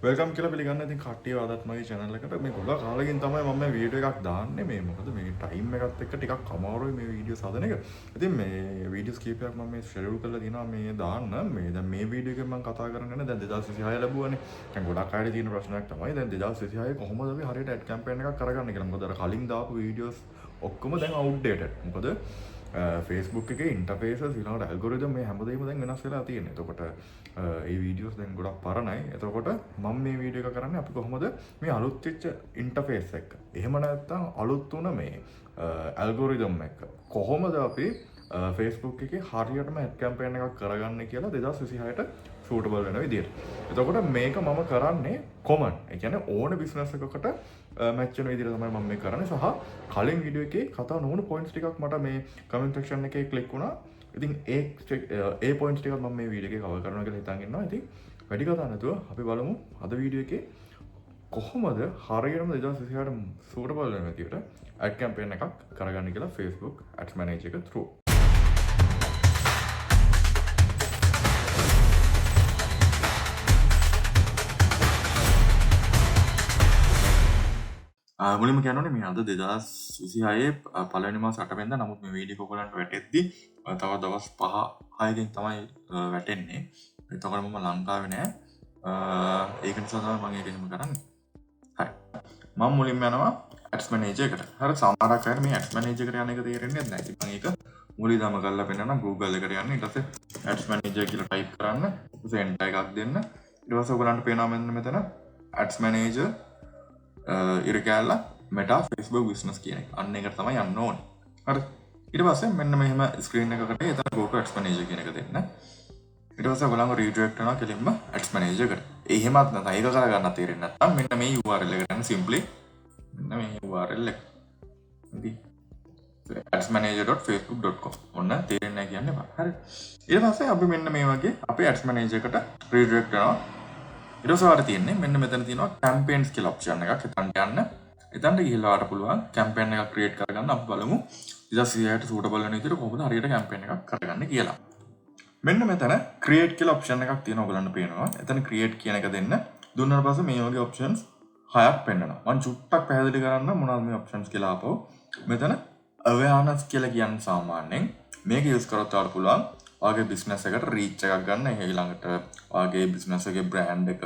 Welcome කියලා පිළිගන්න. ඉතින් කට්ටිය ආදත් මගේ channel එකට මේ ගොඩක් කාලෙකින් තමයි මම මේ වීඩියෝ එකක් දාන්නේ. මේ මොකද මේ ටයිම් එකත් එක්ක ටිකක් අමාරුයි මේ වීඩියෝස් හදන එක. ඉතින් මේ වීඩියෝස් කීපයක් මම මේ ෂෙඩියුල් කරලා තියෙනවා මේ දාන්න. මේ දැන් මේ වීඩියෝ එකෙන් මම කතා කරන්නේ දැන් 2026 ලැබුවානේ. දැන් ගොඩක් අයට තියෙන ප්‍රශ්නයක් තමයි දැන් 2026 කොහොමද අපි හරියට ඇඩ් කැම්පේන් එකක් කරගන්නේ කියලා. මොකද අර කලින් දාපු වීඩියෝස් ඔක්කොම දැන් අවුට්ඩේටඩ්. මොකද Facebook එකේ ඉන්ටර්ෆේසස් ඊළඟට ඇල්ගොරිතම් මේ හැමදේම දැන් වෙනස් වෙලා තියෙනවා. එතකොට ඒ වීඩියෝස් දැන් ගොඩක් පරණයි. එතකොට මම මේ වීඩියෝ එක කරන්නේ අපි කොහොමද මේ අලුත් වෙච්ච ඉන්ටර්ෆේස් එක. එහෙම නැත්නම් අලුත් වුණ මේ ඇල්ගොරිතම් එක කොහොමද අපි Facebook එකේ හරියටම ඇඩ් කැම්පේන් එකක් කරගන්නේ කියලා 2026ට සූටබල් වෙන විදියට. එතකොට මේක මම කරන්නේ කොමන්. ඒ කියන්නේ ඕන බිස්නස් එකකට මැච් වෙන විදියට තමයි මම මේ කරන්නේ. සහ කලින් වීඩියෝ එකේ කතා නොවුණු පොයින්ට්ස් ටිකක් මට මේ කමෙන්ට් සෙක්ෂන් එකේ ක්ලික් වුණා. ඉතින් ඒ පොයින්ට්ස් ටිකක් මම මේ වීඩියෝ එකේ කවර් කරනවා කියලා හිතන් ඉන්නවා. ඉතින් වැඩි කතා නැතුව අපි බලමු අද වීඩියෝ එකේ කොහොමද හරියටම 2026ට සූටබල් වෙන විදියට ඇඩ් කැම්පේන් එකක් කරගන්න කියලා Facebook Ads Manager එක through. මුලින්ම කියනෝනේ මේ අද 2026 පළවෙනි මාස 8 වෙනිදා. නමුත් මේ වීඩියෝ ඔයගලන්ට වැටෙද්දි තව දවස් 5-6කින් තමයි වැටෙන්නේ. එතකොට මම ලංකාවේ නෑ. ඒක නිසා තමයි මම ඒක එහෙම කරන්නේ. හරි. මම මුලින්ම යනවා Ads Manager එකට. හරි, සමහරක් අය මේ Ads Manager එකට යන එක තේරෙන්නේ නැහැ. ඉතින් මම ඒක මුලින්ම කරලා පෙන්නනවා. Google එකට යන්න. ඊට පස්සේ Ads Manager කියලා ටයිප් කරන්න. ඊට පස්සේ enter එකක් දෙන්න. ඊට පස්සේ ඔයගලන්ට පේනවා මෙතන Ads Manager ඉර කෑල්ලා මෙටා Facebook business කියන එක. අන්න ඒකට තමයි යන්න ඕනේ. හරි. ඊට පස්සේ මෙන්න මෙහෙම ස්ක්‍රීන් එකකට එතන go to Ads Manager කියන එක දෙන්න. ඊට පස්සේ ඔයගොල්ලෝ redirect කරනවා කෙලින්ම Ads Manager එකට. එහෙමත් නැත්නම් ඒක කරගන්න තේරෙන්නේ නැත්නම් මෙන්න මේ URL එකට යන්න simply මෙන්න මේ URL එක. ඉතින් adsmanager.facebook.com ඔන්න තේරෙන්නේ නැහැ කියන්න එපා. හරි. ඊට පස්සේ අපි මෙන්න මේ වගේ අපේ Ads Manager එකට redirect කරනවා. ඊට පස්සේ වාට තියෙන්නේ මෙන්න මෙතන තියෙනවා campaigns කියලා option එකක්. එතනට යන්න. එතනට ගිහිල්ලා වාට පුළුවන් campaign එකක් create කරගන්න. අපි බලමු 2026ට suitable වෙන විදිහට කොහොමද හරියට campaign එකක් කරගන්නේ කියලා. මෙන්න මෙතන create කියලා option එකක් තියෙනවා. ඔයගලන්ට පේනවා. එතන create කියන එක දෙන්න. දුන්නාට පස්සේ මේ වගේ options 6ක් පෙන්නනවා. මම චුට්ටක් පැහැදිලි කරන්න මොනවද මේ options කියලා ආපහු. මෙතන awareness කියලා කියන්නේ සාමාන්‍යයෙන් මේක use කරොත් වාට පුළුවන් ඔයාගේ බිස්නස් එකට රීච් එකක් ගන්න. ඊළඟට ඔයාගේ බිස්නස් එකේ බ්‍රෑන්ඩ් එක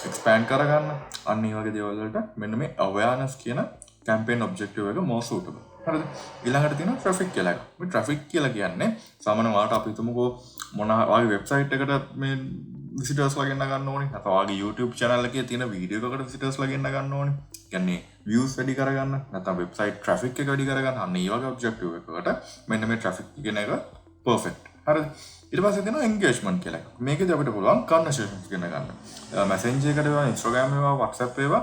එක්ස්පෑන්ඩ් කරගන්න. අන්න ඒ වගේ දේවල් වලට මෙන්න මේ awareness කියන කැම්පේන් ඔබ්ජෙක්ටිව් එක more suitable. හරිද? ඊළඟට තියෙනවා traffic කියලා එකක්. මේ traffic කියලා කියන්නේ සාමාන්‍යයෙන් ඔයාලට අපි හිතමුකෝ මොන ඔයාගේ වෙබ්සයිට් එකට මේ විසිටර්ස් ලා ගෙන්න ගන්න ඕනේ. නැත්නම් ඔයාගේ YouTube channel එකේ තියෙන වීඩියෝ එකකට විසිටර්ස් ලා ගෙන්න ගන්න ඕනේ. කියන්නේ views වැඩි කරගන්න. නැත්නම් වෙබ්සයිට් traffic එක වැඩි කරගන්න. අන්න ඒ වගේ ඔබ්ජෙක්ටිව් එකකට මෙන්න මේ traffic කියන එක perfect. හරිද? ඊට පස්සේ තියෙනවා engagement කියලා එකක්. මේකදී අපිට පුළුවන් conversations ගෙන ගන්න. Messenger එකට ඒවා, Instagram ඒවා, WhatsApp ඒවා,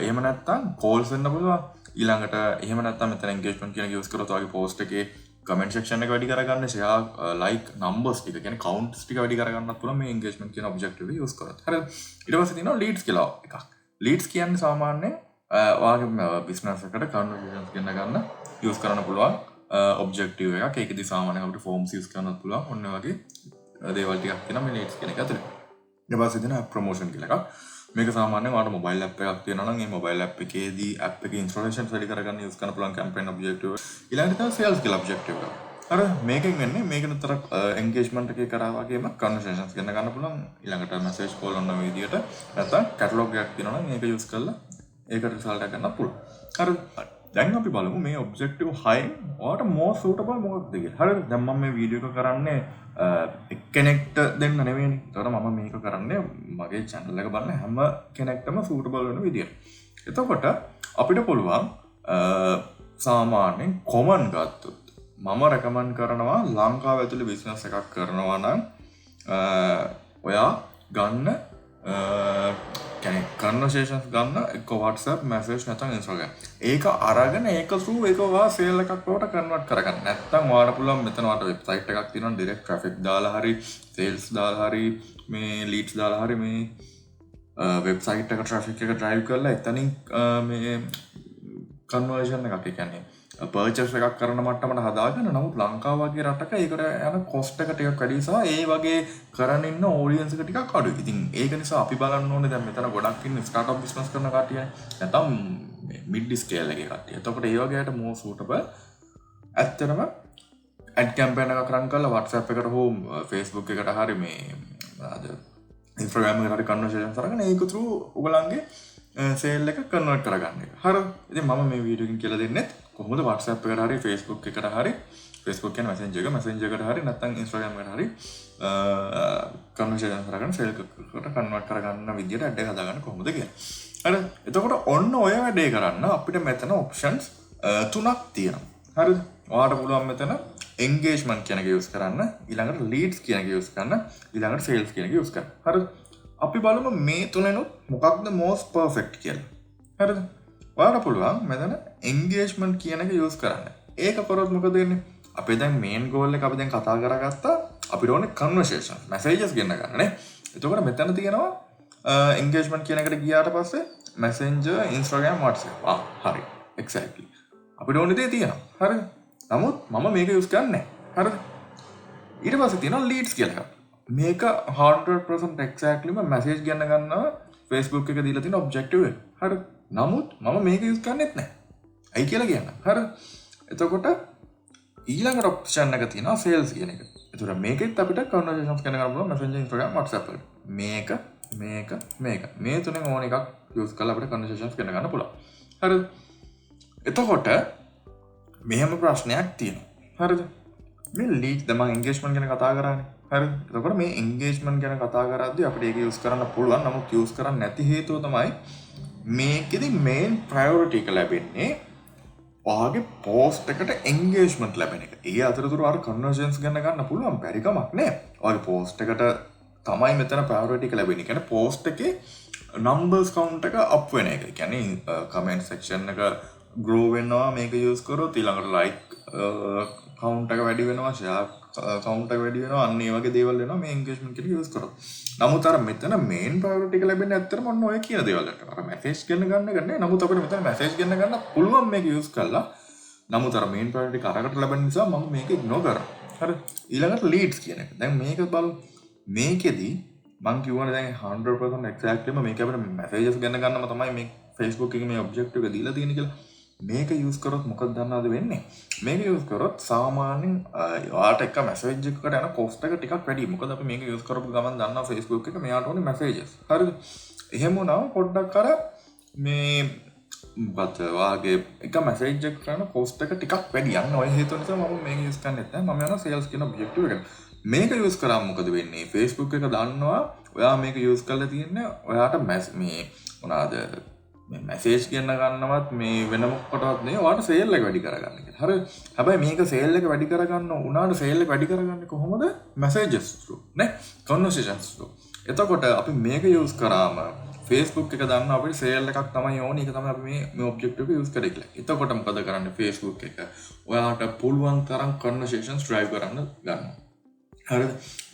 එහෙම නැත්නම් calls වෙන්න පුළුවන්. ඊළඟට එහෙම නැත්නම් මෙතන engagement කියන එක use කරොත් ඔයාගේ post එකේ comment section එක වැඩි කරගන්න, share, like numbers ටික කියන්නේ counts ටික වැඩි කරගන්නත් පුළුවන් මේ engagement කියන objective එක use කරොත්. හරිද? ඊට පස්සේ තියෙනවා leads කියලා එකක්. leads කියන්නේ සාමාන්‍යයෙන් ඔයාගේ business එකට conversations ගෙන ගන්න use කරන්න පුළුවන් ඔබ්ජෙක්ටිව් එකක්. ඒකෙදි සාමාන්‍යයෙන් අපිට ෆෝම්ස් යූස් කරන්නත් පුළුවන්. ඔන්න වගේ දේවල් ටිකක් තියෙනවා මේ leads කියන එක ඇතුලේ. ඊට පස්සේ තියෙනවා app promotion කියලා එකක්. මේක සාමාන්‍යයෙන් ඔයාලට mobile app එකක් තියෙනවා නම් ඒ mobile app එකේදී app එකේ installations වැඩි කරගන්න යූස් කරන්න පුළුවන් campaign objective. ඊළඟට තමයි sales කියලා objective එක. අර මේකෙන් වෙන්නේ මේක නතර engagement එකේ කරා වගේම conversations ගන්න ගන්න පුළුවන්. ඊළඟට message call ඔන්න ඔය විදියට නැත්නම් catalog එකක් තියෙනවා නම් මේක යූස් කරලා ඒකට result එක ගන්න පුළුවන්. හරිද? දැන් අපි බලමු මේ ඔබ්ජෙක්ටිව් 6න් ඔයාලට more suitable මොකක්ද කියලා. හරිද? දැන් මම මේ වීඩියෝ එක කරන්නේ එක්කෙනෙක්ට දෙන්න නෙවෙයිනේ. ඒතකොට මම මේක කරන්නේ මගේ channel එක බලන හැම කෙනෙක්ටම suitable වෙන විදියට. එතකොට අපිට පුළුවන් සාමාන්‍යයෙන් common ගත්තොත් මම recommend කරනවා ලංකාව ඇතුලේ business එකක් කරනවා නම් ඔයා ගන්න කියන්නේ conversations ගන්න එක්ක WhatsApp message නැත්නම් Instagram. ඒක අරගෙන ඒක through ඒක ඔයා sale එකක් වලට convert කරගන්න. නැත්නම් ඔයාලට පුළුවන් මෙතන ඔයාලට website එකක් තියෙනවා direct traffic දාලා හරි sales දාලා හරි මේ leads දාලා හරි මේ website එක traffic එක drive කරලා එතනින් මේ conversion එකක් කියන්නේ පර්චස් එකක් කරන මට්ටමට හදාගන්න. නමුත් ලංකාව වගේ රටක ඒකට යන කොස්ට් එක ටිකක් වැඩි නිසා ඒ වගේ කරන් ඉන්න ඔඩියන්ස් එක ටිකක් අඩුයි. ඉතින් ඒක නිසා අපි බලන්න ඕනේ දැන් මෙතන ගොඩක් ඉන්න ස්ටාර්ට්අප් බිස්නස් කරන කට්ටිය නැත්නම් මිඩ් ස්කේල් එකේ කට්ටිය. එතකොට ඒ වගේට more suitable ඇත්තටම ඇඩ් කැම්පේන් එකක් රන් කරලා WhatsApp එකට හෝ Facebook එකට හරි මේ Instagram එකට හරි කන්වර්සේෂන් කරගෙන ඒක through ඔයගලන්ගේ සේල් එක කන්වර්ට් කරගන්න එක. හරිද? ඉතින් මම මේ වීඩියෝ එකකින් කියලා දෙන්නේ කොහොමද WhatsApp එකට හරි Facebook එකට හරි Facebook කියන Messenger එකට හරි නැත්නම් Instagram එකට හරි කන්වර්සේෂන් කරගෙන සේල් එකට කන්වර්ට් කරගන්න විදියට ඇඩ් එක හදාගන්න කොහොමද කියලා. හරිද? එතකොට ඔන්න ඔය වැඩේ කරන්න අපිට මෙතන ඔප්ෂන්ස් තුනක් තියෙනවා. හරිද? ඔයාලට පුළුවන් මෙතන engagement කියන එක use කරන්න, ඊළඟට leads කියන එක use කරන්න, ඊළඟට sales කියන එක use කරන්න. හරිද? අපි බලමු මේ තුනෙනුත් මොකක්ද most perfect කියලා. හරිද? ඔයාලට පුළුවන් මෙතන engagement කියන එක use කරන්න. ඒක කරොත් මොකද වෙන්නේ? අපි දැන් main goal එක අපි දැන් කතා කරගත්තා. අපිට ඕනේ conversation, messages ගෙන්න ගන්න නේ. එතකොට මෙතන තියෙනවා engagement කියන එකට ගියාට පස්සේ Messenger, Instagram, WhatsApp. හරි. Exactly. අපිට ඕනේ දේ තියෙනවා. හරිද? නමුත් මම මේක use කරන්නේ නැහැ. හරිද? ඊට පස්සේ තියෙනවා leads කියලා එකක්. මේක 100% exactlyම message ගන්න ගන්නවා Facebook එක දීලා තියෙන objective එක. හරිද? නමුත් මම මේක use කරන්නේත් නැහැ. ඇයි කියලා කියන්න. හරිද? එතකොට ඊළඟ option එක තියෙනවා sales කියන එක. එතකොට මේකෙත් අපිට conversations කරන්න ගන්න පුළුවන් Messenger, Instagram, WhatsApp එකට. මේක මේ තුනෙන් ඕන එකක් use කරලා අපිට conversations කරන්න ගන්න පුළුවන්. හරිද? එතකොට මෙහෙම ප්‍රශ්නයක් තියෙනවා. හරිද? මේ lead දැන් engagement ගැන කතා කරානේ. හරිද? එතකොට මේ engagement ගැන කතා කරද්දී අපිට ඒක use කරන්න පුළුවන්. නමුත් use කරන්න නැති හේතුව තමයි මේකෙදි main priority එක ලැබෙන්නේ ඔයාගේ post එකට engagement ලැබෙන එක. ඒ අතරතුර අර conversions ගන්න ගන්න පුළුවන් බැරි කමක් නෑ. ඔයාගේ post එකට තමයි මෙතන priority එක ලැබෙන්නේ. කියන්නේ post එකේ numbers count එක up වෙන එක. කියන්නේ comment section එක grow වෙනවා මේක use කරොත් ඊළඟට like count එක වැඩි වෙනවා, share count එක වැඩි වෙනවා, අන්න ඒ වගේ දේවල් වෙනවා මේ engagement එක use කරොත්. නමුත් අර මෙතන main priority එක ලැබෙන්නේ ඇත්තටම ඔන්න ඔය කියන දේවල් වලට. අර message ගන්න ගන්නේ. නමුත් අපිට මෙතන message ගන්න පුළුවන් මේක use කරලා. නමුත් අර main priority කරකට ලැබෙන නිසා මම මේක ignore කරනවා. හරි. ඊළඟට leads කියන එක. දැන් මේක බලමු. මේකෙදි මම කියවනේ දැන් 100% exactlyම මේක අපිට messages ගන්නම තමයි මේ Facebook එකේ මේ objective එක දීලා තියෙන්නේ කියලා. මේක use කරොත් මොකද දන්නවද වෙන්නේ? මේක use කරොත් සාමාන්‍යයෙන් ඔයාලට එක message එකකට යන cost එක ටිකක් වැඩි. මොකද අපි මේක use කරපු ගමන් දන්නවා Facebook එක මෙයාට ඕනේ messages. හරිද? එහෙම වුණාම පොඩ්ඩක් අර මේ මොකද ඔයාගේ එක message එක කරන cost එක ටිකක් වැඩි. යන්න ඔය හේතුව නිසා මම මේක use කරන්නේ නැහැ. මම යනවා sales කියන objective එකට. මේක use කරාම මොකද වෙන්නේ? Facebook එක දන්නවා ඔයා මේක use කරලා තියෙන්නේ ඔයාට මේ මොනවාද මේ මැසේජ් ගන්න ගන්නවත් මේ වෙන මොකටවත් නෙවෙයි ඔයාලට සේල් එක වැඩි කරගන්න කියලා. හරි. හැබැයි මේක සේල් එක වැඩි කරගන්න උනාට සේල් එක වැඩි කරගන්නේ කොහොමද? messages through නේ conversations through. එතකොට අපි මේක use කරාම Facebook එක දන්න අපිට සේල් එකක් තමයි ඕනේ. ඒක තමයි අපි මේ objective එක use කරේ කියලා. එතකොට මොකද කරන්නේ Facebook එක? ඔයාලට පුළුවන් තරම් conversations drive කරන්න ගන්නවා. හරිද?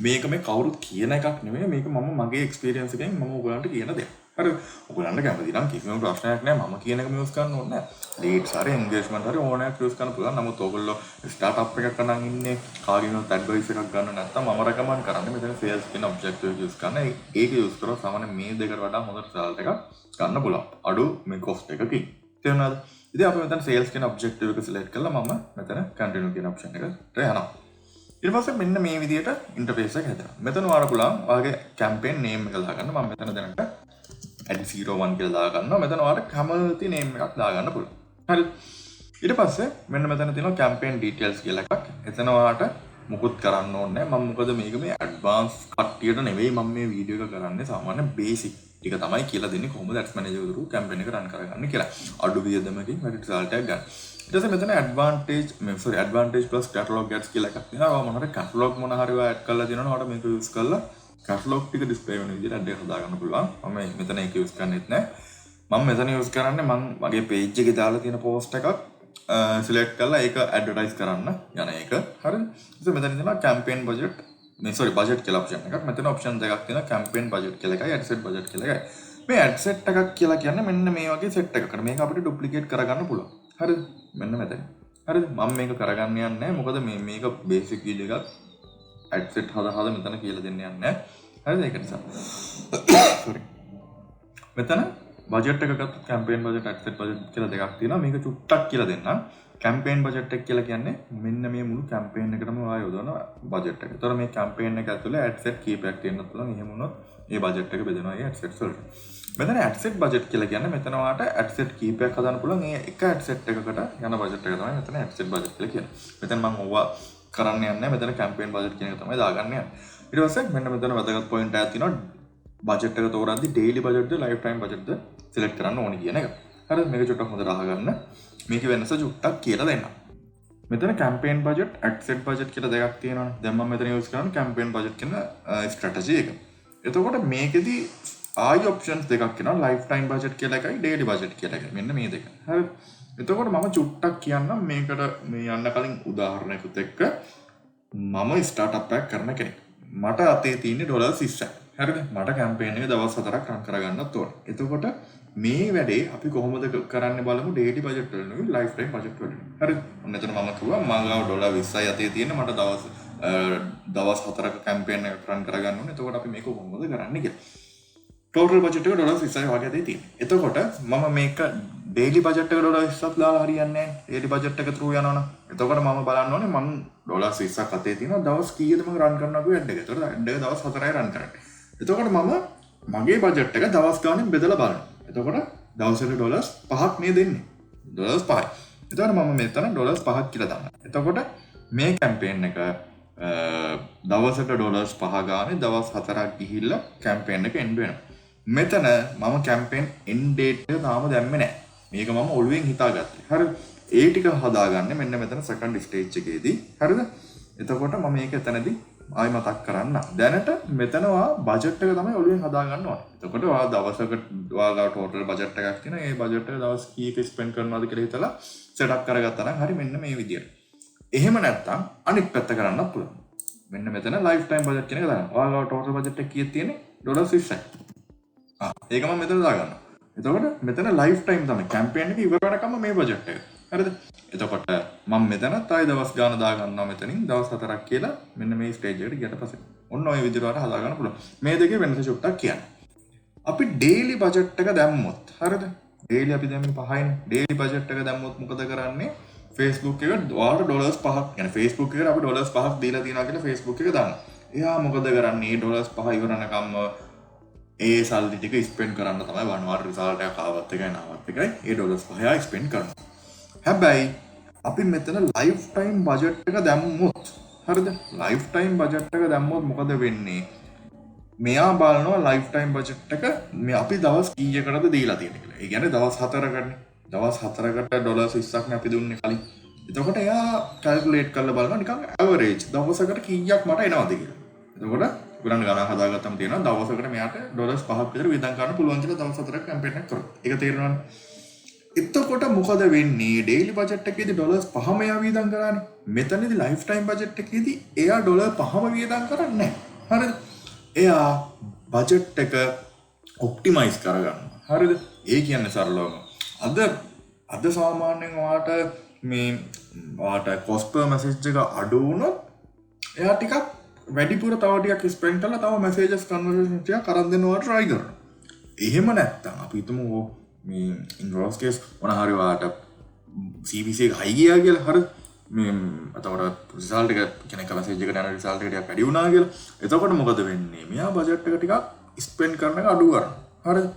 මේක මේ කවුරුත් කියන එකක් නෙමෙයි. මේක මම මගේ experience එකෙන් මම ඔයගලන්ට කියන දෙයක්. හරි ඔයගලන්ට කැමති නම් කිසිම ප්‍රශ්නයක් නැහැ මම කියන එකම යූස් කරන්න ඕනේ නැහැ ලීඩ්ස් හරි එන්ගේජ්මන්ට් හරි ඕනෑක් යූස් කරන්න පුළුවන් නමුත් ඔයගොල්ලෝ ස්ටාර්ට්අප් එකක් කරන් ඉන්නේ කාගෙන්වත් ඇඩ්වයිස් එකක් ගන්න නැත්නම් මම රෙකමන්ඩ් කරන්නේ මෙතන සේල්ස් කියන ඔබ්ජෙක්ටිව් එක යූස් කරන්න ඒක යූස් කරලා සාමාන්‍ය මේ දෙකට වඩා හොඳ රිසල්ට් එකක් ගන්න පුළුවන් අඩු මේ කොස්ට් එකකින් තේරුණාද ඉතින් අපි මෙතන සේල්ස් කියන ඔබ්ජෙක්ටිව් එක සිලෙක්ට් කරලා මම මෙතන කන්ටිනියු කියන ඔප්ෂන් එකට යනවා ඊට පස්සේ මෙන්න මේ විදිහට ඉන්ටර්ෆේස් එක හැදෙනවා මෙතන ඔයාලා පුළුවන් ඔයාගේ කැම්පේන් නේම් එක දාගන්න මම මෙතන දැනට ad01 කියලා දාගන්නවා. මෙතන ඔයාලට කැමති name එකක් දාගන්න පුළුවන්. හරිද? ඊට පස්සේ මෙන්න මෙතන තියෙනවා campaign details කියලා එකක්. එතන ඔයාලට මුකුත් කරන්න ඕනේ නැහැ. මම මොකද මේක මේ advance කට්ටියට නෙවෙයි මම මේ වීඩියෝ එක කරන්නේ සාමාන්‍ය basic ටික තමයි කියලා දෙන්නේ කොහොමද ads manager through campaign එක run කරගන්නේ කියලා. අඩු වියදමකින් වැඩි result එකක් ගන්න. ඊට පස්සේ මෙතන advantage plus catalog ads කියලා එකක් තියෙනවා. ඔයා මොනවාරි catalog මොන හරි ඔයා add කරලා දෙනවනේ ඔයාලට මේක use කරලා catalog ටික display වෙන විදිහට ad එක හදාගන්න පුළුවන්. මම මෙතන ඒක use කරන්නේත් නැහැ. මම මෙතන use කරන්නේ මම මගේ page එකේ දාලා තියෙන post එකක් select කරලා ඒක advertise කරන්න යන එක. හරිද? ඉතින් මෙතන තියෙනවා campaign budget budget කියලා option එකක්. මෙතන option දෙකක් තියෙනවා campaign budget කියලා එකයි ad set budget කියලා එකයි. මේ ad set එකක් කියලා කියන්නේ මෙන්න මේ වගේ set එකකට. මේක අපිට duplicate කරගන්න පුළුවන්. හරිද? මෙන්න මෙතන. හරිද? මම මේක කරගන්න යන්නේ නැහැ. මොකද මේක බේසික් වීඩියෝ එකක් ඇඩ් සෙට් හදා මෙතන කියලා දෙන්න යන්නේ නැහැ. හරිද? ඒක නිසා. sorry. මෙතන බජට් එක ගත්තොත් campaign budget ad set budget කියලා දෙකක් තියෙනවා. මේක චුට්ටක් කියලා දෙන්නම්. කැම්පේන් බජට් එක කියලා කියන්නේ මෙන්න මේ මුළු කැම්පේන් එකටම ඔයා යොදවන බජට් එක. ඒතර මේ කැම්පේන් එක ඇතුලේ ඇඩ් සෙට් කීපයක් තියෙන්න පුළුවන්. එහෙම වුණොත් මේ බජට් එක බෙදෙනවා ඒ ඇඩ් සෙට්ස් වලට. මෙතන ඇඩ් සෙට් බජට් කියලා කියන්නේ මෙතන ඔයාට ඇඩ් සෙට් කීපයක් හදන්න පුළුවන්. ඒ එක ඇඩ් සෙට් එකකට යන බජට් එක තමයි මෙතන ඇඩ් සෙට් බජට් කියලා කියන්නේ. මෙතන මම ඕවා කරන්න යන්නේ නැහැ. මෙතන කැම්පේන් බජට් කියන එක තමයි දාගන්න යන්නේ. ඊට පස්සේ මෙන්න මෙතන වැදගත් පොයින්ට් එකක් තියෙනවා. බජට් එක තෝරද්දි ඩේලි බජට්ද ලයිෆ් ටයිම් බජට්ද සිලෙක්ට් කරන්න ඕනේ කියන එක. හරිද? මේක චුට්ටක් හොඳට අහගන්න. මේකේ වෙනස චුට්ටක් කියලා දෙන්නම්. මෙතන campaign budget, ad set budget කියලා දෙකක් තියෙනවානේ. දැන් මම මෙතන යූස් කරන්නේ කැම්පේන් බජට් කියන ස්ට්‍රැටජි එක. එතකොට මේකෙදි ආයි ඔප්ෂන්ස් දෙකක් එනවා. ලයිෆ් ටයිම් බජට් කියලා එකයි, ඩේලි බජට් කියලා එකයි. මෙන්න මේ දෙක. හරිද? එතකොට මම චුට්ටක් කියන්නම් මේකට මේ යන්න කලින් උදාහරණයකට එක්ක මම ස්ටාර්ට්අප් එකක් කරන කෙනෙක්. මට අතේ තියෙන්නේ $20ක්. හරිද? මට කැම්පේන් එක දවස් 4ක් රන් කරගන්නත් ඕනේ. එතකොට මේ වැඩේ අපි කොහොමද කරන්නේ බලමු ඩේලි බජට් වලින් නෙවෙයි ලයිෆ් ටයිම් බජට් වලින්. හරිද? ඔන්න එතන මම කිව්වා මම ගාව $20යි අතේ තියෙන මට දවස් 4ක කැම්පේන් එකක් රන් කරගන්න ඕනේ. එතකොට අපි මේක කොහොමද කරන්නේ කියලා. ටෝටල් බජට් එක $20යි වගේ අතේ තියෙන්නේ. එතකොට මම මේක ඩේලි බජට් එක $20ක් දාලා හරියන්නේ නැහැ. ඩේලි බජට් එක through යනවනම්. එතකොට මම බලන්න ඕනේ මම $20ක් අතේ තියෙනවා දවස් කීයද මම රන් කරනවද ඇඩ් එක. එතකොට ඇඩ් එක දවස් 4යි රන් කරන්නේ. එතකොට මම මගේ බජට් එක දවස් ගානෙන් බෙදලා බලනවා. එතකොට දවසට $5ක් මේ දෙන්නේ. $5යි. එතකොට මම මෙතන $5ක් කියලා දානවා. එතකොට මේ කැම්පේන් එක දවසට $5 ගානේ දවස් 4ක් ගිහිල්ලා කැම්පේන් එක එන්ඩ් වෙනවා. මෙතන මම කැම්පේන් එන්ඩ් ඩේට් එක තාම දැම්මේ නැහැ. මේක මම ඔළුවෙන් හිතාගත්තා. හරිද? ඒ ටික හදාගන්නේ මෙන්න මෙතන සෙකන්ඩ් ස්ටේජ් එකේදී. හරිද? එතකොට මම මේක එතනදී ආයි මතක් කරන්න. දැනට මෙතන ඔයා බජට් එක තමයි ඔළුවෙන් හදා ගන්න ඕනේ. එතකොට ඔයා දවසකට ඔයාලා ටෝටල් බජට් එකක් තියෙනවා. ඒ බජට් එක දවස් කීයක ස්පෙන්ඩ් කරනවද කියලා හිතලා සෙටප් කරගත්තා නම් හරි මෙන්න මේ විදියට. එහෙම නැත්නම් අනිත් පැත්ත කරන්නත් පුළුවන්. මෙන්න මෙතන ලයිෆ් ටයිම් බජට් කියන එක දාන්න. ඔයාලා ටෝටල් බජට් එක කීයක් තියෙන්නේ? $20යි. ඒක මම මෙතන දාගන්නවා. එතකොට මෙතන ලයිෆ් ටයිම් තමයි කැම්පේන් එක ඉවර වෙනකම් මේ බජට් එක. හරිද? එතකොට මම මෙතනත් ආයි දවස් ගාන දා ගන්නවා මෙතනින් දවස් 4ක් කියලා මෙන්න මේ ස්ටේජ් එකට ගියට පස්සේ. ඔන්න ඔය විදිහට වල හදා ගන්න පුළුවන්. මේ දෙකේ වෙනස චුට්ටක් කියන්න. අපි ඩේලි බජට් එක දැම්මොත් හරිද? ඩේලි අපි දැම්මේ 5යිනේ. ඩේලි බජට් එක දැම්මොත් මොකද කරන්නේ? Facebook එකට ඔයාලට $5ක් يعني Facebook එකට අපි $5ක් දීලා තියෙනවා කියලා Facebook එක දානවා. එයා මොකද කරන්නේ? $5 ඉවරනකම් ඒ සල්ලි ටික ස්පෙන්ඩ් කරන්න තමයි වන්වාර රිසල්ට් එකක් ආවත් එකයි නැවත් එකයි ඒ $5 ස්පෙන්ඩ් කරනවා. හැබැයි අපි මෙතන ලයිෆ් ටයිම් බජට් එක දැම්මොත් හරිද? ලයිෆ් ටයිම් බජට් එක දැම්මොත් මොකද වෙන්නේ? මෙයා බලනවා ලයිෆ් ටයිම් බජට් එක මේ අපි දවස් කීයකටද දීලා තියෙන්නේ කියලා. ඒ කියන්නේ දවස් 4කටනේ. දවස් 4කට $20ක් නේ අපි දුන්නේ කලින්. එතකොට එයා කැල්කියුලේට් කරලා බලනවා නිකන් ඇවරේජ් දවසකට කීයක් මට එනවද කියලා. එතකොට ගණන් ගණන් හදාගත්තම තියෙනවා දවසකට මෙයාට $5ක් විතර වියදම් කරන්න පුළුවන් කියලා දවස් 4ක් කැම්පේන් එකක් කරනවා. ඒක තේරෙනවනේ. එතකොට මොකද වෙන්නේ? ඩේලි බජට් එකේදී $5ම එයා වියදම් කරානේ. මෙතනදී ලයිෆ් ටයිම් බජට් එකේදී එයා $5ම වියදම් කරන්නේ නැහැ. හරිද? එයා බජට් එක ඔප්ටිමයිස් කරගන්නවා. හරිද? ඒ කියන්නේ සරලවම අද සාමාන්‍යයෙන් ඔයාට කොස්ට් පර් මැසේජ් එක අඩු වුණොත් එයා ටිකක් වැඩිපුර තව ටිකක් ස්පෙන්ඩ් කරලා තව මැසේජස් කන්වර්සේෂන් ටිකක් අරන් දෙනවා try කරනවා. එහෙම නැත්තම් අපි හිතමු මේ ඉන්වර්ස් කේස් මොන හරි ඔයාට CPC එක හයි ගියා කියලා හරිද? මේ අතවර රිසල්ට් එක කෙනෙක් මැසේජ් එකට යන රිසල්ට් එක ටිකක් වැඩි වුණා කියලා. එතකොට මොකද වෙන්නේ? මෙයා බජට් එක ටිකක් ස්පෙන්ඩ් කරන එක අඩු කරනවා. හරිද?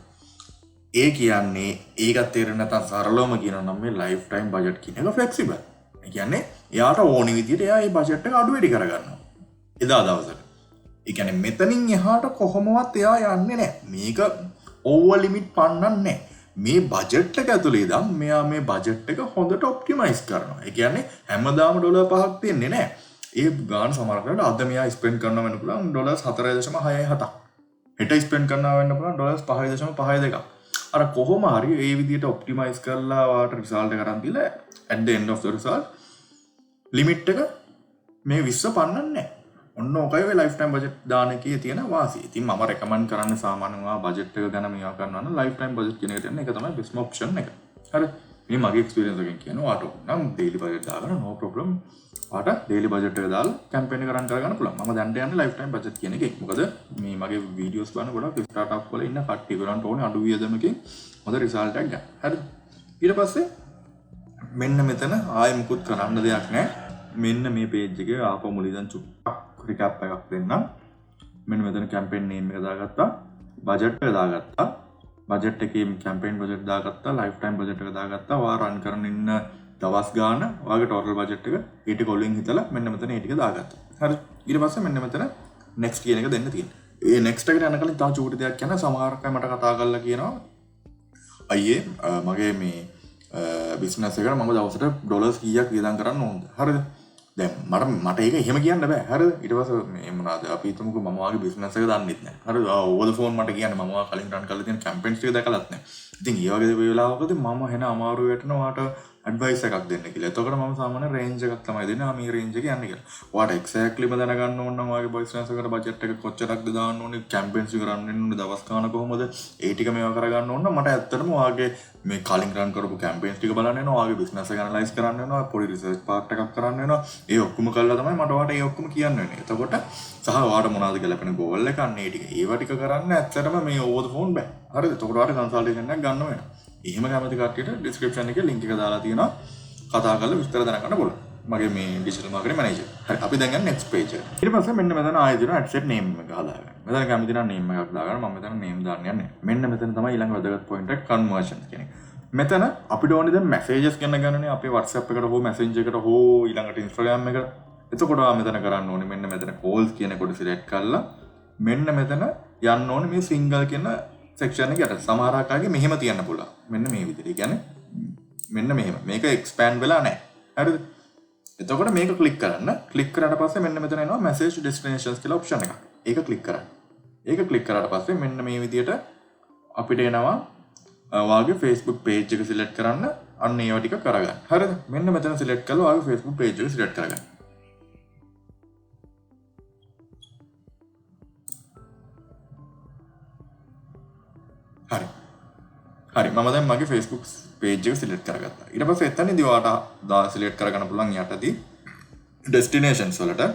ඒ කියන්නේ ඒකත් තේරෙන්නේ නැත්නම් සරලවම කියනවා නම් මේ ලයිෆ් ටයිම් බජට් කියන එක ෆ්ලෙක්සිබල්. ඒ කියන්නේ එයාට ඕනි විදිහට එයා මේ බජට් එක අඩු වැඩි කරගන්නවා. එදා දවසට. ඒ කියන්නේ මෙතනින් එහාට කොහොමවත් එයා යන්නේ නැහැ. මේක ඕවර් ලිමිට් පන්නන්නේ නැහැ. මේ බජට් එක ඇතුලේ ඉඳන් මෙයා මේ බජට් එක හොඳට ඔප්ටිමයිස් කරනවා. ඒ කියන්නේ හැමදාම $5ක් දෙන්නේ නැහැ. ඒ ගාන සමහර කරලා අද මෙයා ස්පෙන්ඩ් කරනවා වෙන්න පුළුවන් $4.67. හෙට ස්පෙන්ඩ් කරනවා වෙන්න පුළුවන් $5.52. අර කොහොම හරි ඒ විදිහට ඔප්ටිමයිස් කරලා වාට රිසල්ට් එක අරන් දීලා at the end of the result limit එක මේ 20 පන්නන්නේ නැහැ. ඔන්න ඔකයි ඔය ලයිෆ් ටයිම් බජට් දාන එකේ තියෙන වාසිය. ඉතින් මම රෙකමන්ඩ් කරන්නේ සාමාන්‍යයෙන් ඔයා බජට් එක ගැන මේවා කරනවා නම් ලයිෆ් ටයිම් බජට් කියන එක තියෙන එක තමයි බෙස්ට් ඔප්ෂන් එක. හරි. මේ මගේ එක්ස්පීරියන්ස් එකෙන් කියනවා ඔයාට නම් ඩේලි බජට් දාගන්න no problem. ඔයාට ඩේලි බජට් එක දාලා කැම්පේන් එක රන් කරගන්න පුළුවන්. මම දැන් යන්නේ ලයිෆ් ටයිම් බජට් කියන එකේ. මොකද මේ මගේ වීඩියෝස් බලන ගොඩක් ස්ටාර්ට්අප් වල ඉන්න කට්ටිය ගොඩන්ට ඕනේ අඩු වියදමකින් හොඳ රිසල්ට් එකක් ගන්න. හරිද? ඊට පස්සේ මෙන්න මෙතන ආයෙ මුකුත් කරන්න දෙයක් නැහැ. මෙන්න මේ page එකේ ආපහු මුලින්දන් චුට්ටක් රිකැප් එකක් දෙන්නම්. මෙන්න මෙතන කැම්පේන් නේම් එක දාගත්තා. බජට් එක දාගත්තා. බජට් එකේ කැම්පේන් බජට් දාගත්තා. ලයිෆ් ටයිම් බජට් එක දාගත්තා. ඔයා රන් කරන ඉන්න දවස් ගාන ඔයාගේ ටෝටල් බජට් එක ඊට කොලින් හිතලා මෙන්න මෙතන ඒ ටික දාගත්තා. හරි. ඊට පස්සේ මෙන්න මෙතන next කියන එක දෙන්න තියෙනවා. ඒ next එකට යන කලින් තව චූටි දෙයක් කියන්න සමහර අය මට කතා කරලා කියනවා අයියේ මගේ මේ බිස්නස් එකට මම දවසට ඩොලර්ස් කීයක් වියදම් කරන්න ඕනද? හරිද? දැන් මට ඒක එහෙම කියන්න බෑ. හරිද? ඊට පස්සේ මේ මොනවාද අපි හිතමුකෝ මම වාගේ බිස්නස් එක දන්නෙත් නැහැ. හරිද? ඕවර් ද ෆෝන් මට කියන්න මම වා කලින් රන් කරලා තියෙන කැම්පේන්ස් ටික දැකලත් නැහැ. ඉතින් ඒ වගේ වෙලාවකදී මම එන අමාරු වෙටනවා වාට ඇඩ්වයිස් එකක් දෙන්න කියලා. එතකොට මම සාමාන්‍ය රේන්ජ් එකක් තමයි දෙන්නේ. මේ රේන්ජ් එක යන්නේ කියලා. ඔයාට එක්සැක්ට්ලිම දැනගන්න ඕන නම් ඔයාගේ බිස්නස් එකට බජට් එක කොච්චරක්ද දාන්න ඕනේ, කැම්පේන්ස් කරන්න ඕනේ, දවස් ගාන කොහොමද? ඒ ටික මේවා කරගන්න ඕන නම් මට ඇත්තටම ඔයාගේ මේ කලින් රන් කරපු කැම්පේන්ස් ටික බලන්න වෙනවා. ඔයාගේ බිස්නස් එක ඇනලයිස් කරන්න වෙනවා. පොඩි රිසර්ච් පාර්ට් එකක් කරන්න වෙනවා. ඒ ඔක්කොම කළා තමයි මට ඔයාට ඒ ඔක්කොම කියන්න වෙන්නේ. එතකොට සහ ඔයාට මොනවද ගැලපෙන ගෝල් එක අන්න ඒ ටික. ඒවා ටික කරන්න ඇත්තටම මේ ඕවර් ද ෆෝන් බෑ. හරිද? එතකොට ඔයාට කන්සල්ටේෂන් එකක් ගන්න වෙනවා. එහෙම කැමති කට්ටියට ඩිස්ක්‍රිප්ෂන් එකේ link එක දාලා තියෙනවා. කතා කරලා විස්තර දැනගන්න බලන්න. මගේ මේ ඩිජිටල් මාකටිංగ్ මැනේජර්. හරි අපි දැන් යන්නේ next page එකට. ඊට පස්සේ මෙන්න මෙතන ආයෙ දෙනවා ad set name එක හදාගන්න. මෙතන කැමති නම් name එකක් දාගන්න. මම මෙතන name දාන්න යන්නේ. මෙන්න මෙතන තමයි ඊළඟ වැදගත් point එක conversion කියන එක. මෙතන අපිට ඕනේ දැන් messages ගන්නනේ අපේ WhatsApp එකට හෝ Messenger එකට හෝ ඊළඟට Instagram එකට. එතකොට මෙතන කරන්න ඕනේ මෙන්න මෙතන calls කියන කොට select කරලා මෙන්න මෙතන යන්න ඕනේ මේ single කියන section එකට. සමහර ආකාරයක මෙහෙම තියන්න පුළුවන්. මෙන්න මේ විදිහට. ඒ කියන්නේ මෙන්න මෙහෙම. මේක expand වෙලා නැහැ. හරිද? එතකොට මේක click කරන්න. click කරාට පස්සේ මෙන්න මෙතන එනවා message to destinations කියලා option එකක්. ඒක click කරන්න. ඒක click කරාට පස්සේ මෙන්න මේ විදිහට අපිට එනවා ඔයාගේ Facebook page එක select කරන්න. අන්න ඒවා ටික කරගන්න. හරිද? මෙන්න මෙතන select කරලා ඔයාගේ Facebook page එක select කරගන්න. හරි. හරි මම දැන් මගේ Facebook page එක select කරගත්තා. ඊට පස්සේ එතනදී ඔයාට select කරගන්න පුළුවන් යටදී destinations වලට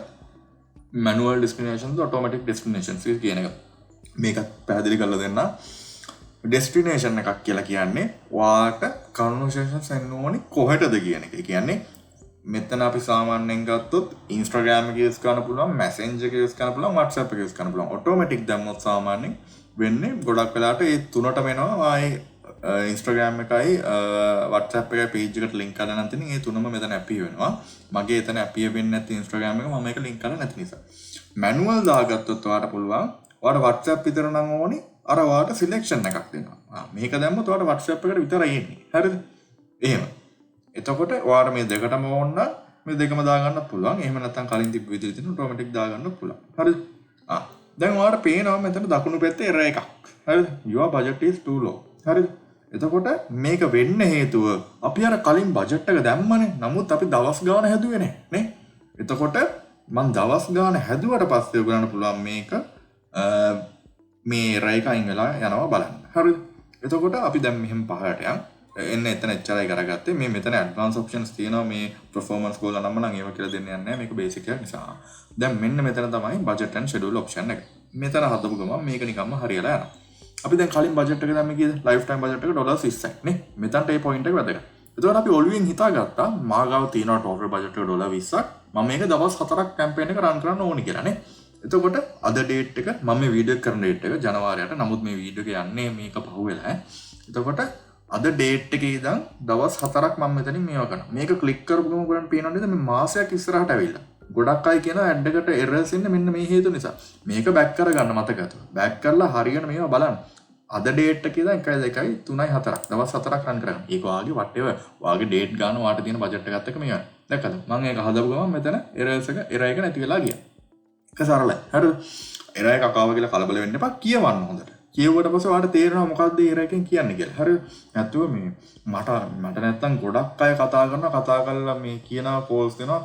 manual destinations automatic destinations කියන එක. මේක පැහැදිලි කරලා දෙන්න. destination එකක් කියලා කියන්නේ ඔයාට conversations එන්න ඕනි කොහෙටද කියන එක. ඒ කියන්නේ මෙතන අපි සාමාන්‍යයෙන් ගත්තොත් Instagram එක use කරන්න පුළුවන්, Messenger එක use කරන්න පුළුවන්, WhatsApp එක use කරන්න පුළුවන්. automatic දැම්මොත් සාමාන්‍යයෙන් වෙන්නේ ගොඩක් වෙලාට ඒ තුනටම එනවා. ආයේ Instagram එකයි WhatsApp එකයි page එකට link කරලා නැත්නම් ඒ තුනම මෙතන appear වෙනවා. මගේ එතන appear වෙන්නේ නැති Instagram එක මම ඒක link කරලා නැති නිසා. manual දාගත්තොත් ඔයාට පුළුවන්. ඔයාට WhatsApp විතර නම් ඕනි අර ඔයාට selection එකක් දෙනවා. මේක දැම්මොත් ඔයාට WhatsApp එකට විතරයි එන්නේ. හරිද? එහෙම. එතකොට ඔයාට මේ දෙකටම ඕන නම් මේ දෙකම දාගන්න පුළුවන්. එහෙම නැත්නම් කලින් තිබ්බ විදිහට තියෙන automatic දාගන්න පුළුවන්. හරිද? දැන් ඔයාට පේනවා මෙතන දකුණු පැත්තේ error එකක්. හරිද? your budget is too low. හරිද? එතකොට මේක වෙන්න හේතුව අපි අර කලින් බජට් එක දැම්මනේ. නමුත් අපි දවස් ගාන හැදුවේ නැහැ නේ. එතකොට මම දවස් ගාන හැදුවට පස්සේ ඔයගලන්ට පුළුවන් මේක මේ රේක අයින් වෙලා යනවා බලන්න. හරිද? එතකොට අපි දැන් මෙහෙම පහලට එන්න එතන එච්චරයි කරගත්තේ. මේ මෙතන ඇඩ්වාන්ස් ඔප්ෂන්ස් තියෙනවා. මේ performance goal නම් නම් ඒව කියලා දෙන්න යන්නේ නැහැ. මේක බේසික් එකක් නිසා. දැන් මෙන්න මෙතන තමයි budget and schedule option එක. මෙතන හදපු ගමන් මේක නිකම්ම හරියලා යනවා. අපි දැන් කලින් බජට් එක දැම්මේ කීයද? ලයිෆ් ටයිම් බජට් එක $20ක් නේ. මෙතනට ඒ පොයින්ට් එක වැදගත්. එතකොට අපි ඔළුවෙන් හිතාගත්තා මාගාව තියෙනවා ටෝටල් බජට් එක $20ක්. මම මේක දවස් 4ක් කැම්පේන් එක රන් කරන්න ඕනි කියලා නේ. එතකොට අද ඩේට් එක මම මේ වීඩියෝ කරන ඩේට් එක ජනවාරියට. නමුත් මේ වීඩියෝ එක යන්නේ මේක පහුවෙලා. එතකොට අද ඩේට් එකේ ඉඳන් දවස් 4ක් මම මෙතනින් මේවා කරනවා. මේක ක්ලික් කරපු ගමන් ඔයගොල්ලන් පේනවා නේද මේ මාසයක් ඉස්සරහට ඇවිල්ලා. ගොඩක් අය කියන ඇඩ් එකට එරර්ස් එන්නේ මෙන්න මේ හේතු නිසා. මේක බෑක් කරගන්න මතකද? බෑක් කරලා හරියන මේවා බලන්න. අද ඩේට් එකේ ඉඳන් 1 2 3 4ක් දවස් 4ක් රන් කරගන්න. ඒක වාගේ whatever වාගේ ඩේට් ගන්න වාට තියෙන බජට් එකත් එක්ක මේවා. දැක්කද? මම ඒක හදපු ගමන් මෙතන එරර් එක නැති වෙලා ගියා. ඒක සරලයි. හරිද? එරර් එක අකාව කියලා කලබල වෙන්න එපා. කියවන්න හොඳට. කියවුවට පස්සේ ඔයාලට තේරෙනවා මොකක්ද එරර් එකෙන් කියන්නේ කියලා. හරිද? නැත්නම් මේ මට නැත්තම් ගොඩක් අය කතා කරලා මේ කියනවා කෝල්ස් දෙනවා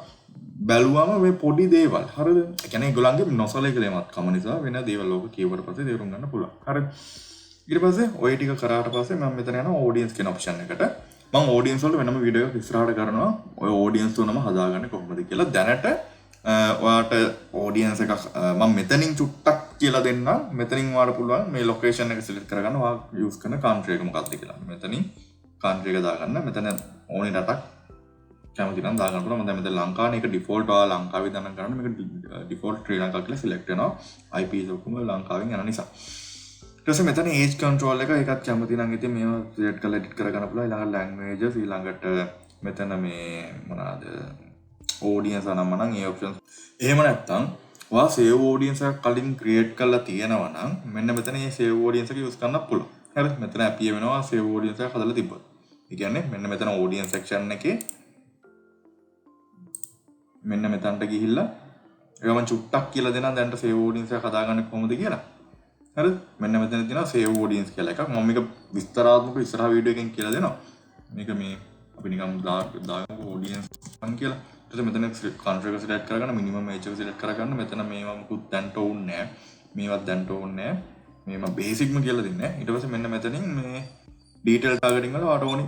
බැලුවම මේ පොඩි දේවල්. හරිද? ඒ කියන්නේ ඒගොල්ලන්ගේ නොසලකීමක් කම නිසා වෙන දේවල් ලෝක කියවුවට පස්සේ තේරුම් ගන්න පුළුවන්. හරිද? ඊට පස්සේ ඔය ටික කරාට පස්සේ මම මෙතන යනවා audience කියන option එකට. මම ඔඩියන්ස් වලට වෙනම වීඩියෝ එකක් ඉස්සරහට කරනවා ඔය ඔඩියන්ස් තුනම හදාගන්නේ කොහොමද කියලා. දැනට ඔයාට ඔඩියන්ස් එකක් මම මෙතනින් චුට්ටක් කියලා දෙන්නම්. මෙතනින් ඔයාලට පුළුවන් මේ ලොකේෂන් එක සිලෙක්ට් කරගන්න ඔයා යූස් කරන කන්ට්‍රි එක මොකක්ද කියලා. මෙතනින් කන්ට්‍රි එක දාගන්න. මෙතන ඕනේ රටක් කැමති නම් දාගන්න පුළුවන්. මම දැන් මෙතන ලංකාවනේ ඒක ඩිෆෝල්ට් ඔයා ලංකාවේ දාන්න කරන්න මේක ඩිෆෝල්ට් ශ්‍රී ලංකා කියලා සිලෙක්ට් වෙනවා. IPs ඔක්කොම ලංකාවෙන් යන නිසා. ඊට පස්සේ මෙතන age control එක ඒකත් කැමති නම් ඉතින් මේවා සිලෙක්ට් කරලා එඩිට් කරගන්න පුළුවන්. ඊළඟ languages ඊළඟට මෙතන මේ මොනවාද audience අනම්ම නම් ඒ options. එහෙම නැත්නම් ඔයා save audience එකක් කලින් create කරලා තියෙනවා නම් මෙන්න මෙතන මේ save audience එක use කරන්න පුළුවන්. හරි මෙතන appear වෙනවා save audience එක හදලා තිබ්බොත්. ඒ කියන්නේ මෙන්න මෙතන audience section එකේ මෙන්න මෙතනට ගිහිල්ලා ඒක මම චුට්ටක් කියලා දෙනවා දැන්ට save audience එක හදාගන්න කොහොමද කියලා. හරිද? මෙන්න මෙතන තියෙනවා save audience කියලා එකක්. මම මේක විස්තරාත්මකව ඉස්සරහ වීඩියෝ එකකින් කියලා දෙනවා. මේක මේ අපි නිකන් දාගමු audience වන් කියලා. ඊට මෙතන country එක select කරගන්න minimum age එක select කරගන්න. මෙතන මේවා මුකුත් දැන්ට ඕනේ නැහැ. මේවත් දැන්ට ඕනේ නැහැ. මේ මම basic ම කියලා දෙන්නේ. ඊට පස්සේ මෙන්න මෙතනින් මේ detail targeting වල ඔයාට ඕනි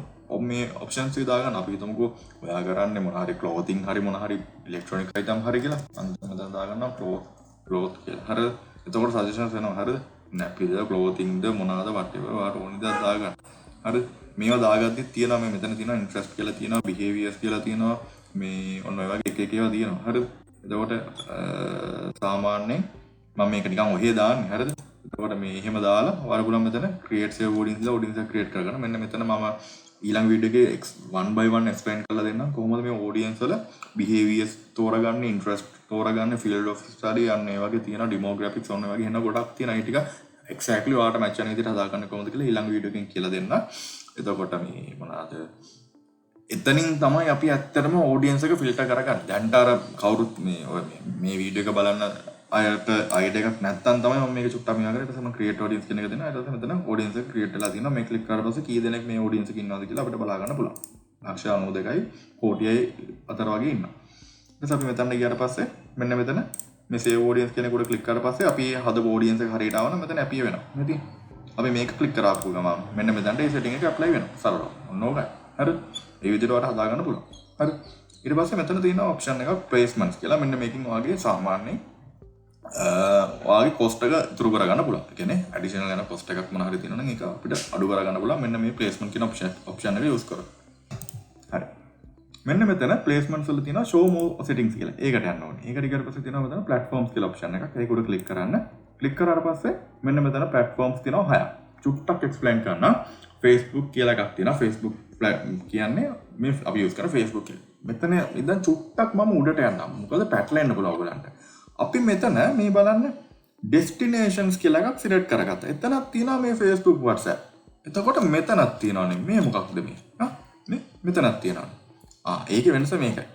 මේ options එක දාගන්න. අපි හිතමුකෝ ඔයා කරන්නේ මොන හරි clothing හරි මොන හරි electronic item හරි කියලා. අන්තිම මෙතන දාගන්නවා cloth කියලා. හරිද? එතකොට suggestions එනවා. හරිද? nappies clothing ද මොනවාද whatever ඔයාට ඕනි දා දාගන්න. හරිද? මේවා දාගද්දි තියෙනවා මේ මෙතන තියෙනවා interest කියලා තියෙනවා behaviors කියලා තියෙනවා මේ ඔන්න ඔය වගේ එක එක ඒවා තියෙනවා. හරිද? එතකොට සාමාන්‍යයෙන් මම මේක නිකන් ඔහේ දාන්නේ. හරිද? එතකොට මේ එහෙම දාලා ඔයාලා පුළුවන් මෙතන create save audience ලා audience එක create කරගන්න. මෙන්න මෙතන මම ඊළඟ වීඩියෝ එකේ one by one explain කරලා දෙන්නම් කොහොමද මේ audience වල behaviors තෝරගන්න, interest තෝරගන්න, field of study අන්න ඒ වගේ තියෙනවා, demographics ඔන්න ඔය වගේ එන ගොඩක් තියෙනවා. ඒ ටික exactly ඔයාලට match වෙන විදිහට හදාගන්න කොහොමද කියලා ඊළඟ වීඩියෝ එකෙන් කියලා දෙන්න. එතකොට මේ මොනවාද එතනින් තමයි අපි ඇත්තටම audience එක filter කරගන්නේ. දැන්ට අර කවුරුත් මේ වීඩියෝ එක බලන්න අයට එකක් නැත්තම් තමයි මම මේක චුට්ටක් මෙයා කරේ. ඊට පස්සේ මම create audience කියන එක දෙනවා. ඊට පස්සේ මෙතන audience එක create වෙලා තියෙනවා. මේ click කරලා පස්සේ කී දෙනෙක් මේ audience එකේ ඉන්නවද කියලා අපිට බලා ගන්න පුළුවන්. ලක්ෂ 92යි කෝටියයි අතර වගේ ඉන්නවා. ඊට පස්සේ අපි මෙතන ගියාට පස්සේ මෙන්න මෙතන මේ save audience කියන එකට click කරලා පස්සේ අපි හදපු audience එක හරියට ආවම මෙතන appear වෙනවා. නේද? අපි මේක click කරාපු ගමන් මෙන්න මෙතනට ඒ setting එක apply වෙනවා. සරලව. ඔන්න ඕකයි. හරිද? ඒ විදිහට ඔයාලට හදා ගන්න පුළුවන්. හරි. ඊට පස්සේ මෙතන තියෙන option එකක් placements කියලා. මෙන්න මේකෙන් ඔයාගේ සාමාන්‍යයෙන් ඔයාගේ cost එක ඉතුරු කරගන්න පුළුවන්. ඒ කියන්නේ additional යන cost එකක් මොන හරි තියෙනවා නම් ඒක අපිට අඩු කරගන්න පුළුවන්. මෙන්න මේ placement කියන option එක use කරලා. හරි. මෙන්න මෙතන placements වල තියෙනවා show more settings කියලා. ඒකට යන්න ඕනේ. ඒකට ඊට පස්සේ තියෙනවා මෙතන platforms කියලා option එකක්. ඒක උඩ click කරන්න. click කරාට පස්සේ මෙන්න මෙතන platforms තියෙනවා 6ක්. චුට්ටක් explain කරන්න. Facebook කියලා එකක් තියෙනවා. Facebook කියන්නේ මේ අපි use කරන Facebook එක. මෙතන ඉතින් චුට්ටක් මම උඩට යන්නම්. මොකද පැටලෙන්න පුළුවන් ඔයගලන්ට. අපි මෙතන මේ බලන්න destinations කියලා එකක් select කරගත්තා. එතනක් තියෙනවා මේ Facebook WhatsApp. එතකොට මෙතනක් තියෙනවානේ. මේ මොකක්ද මේ? නේ මෙතනක් තියෙනවා. ඒකේ වෙනස මේකයි.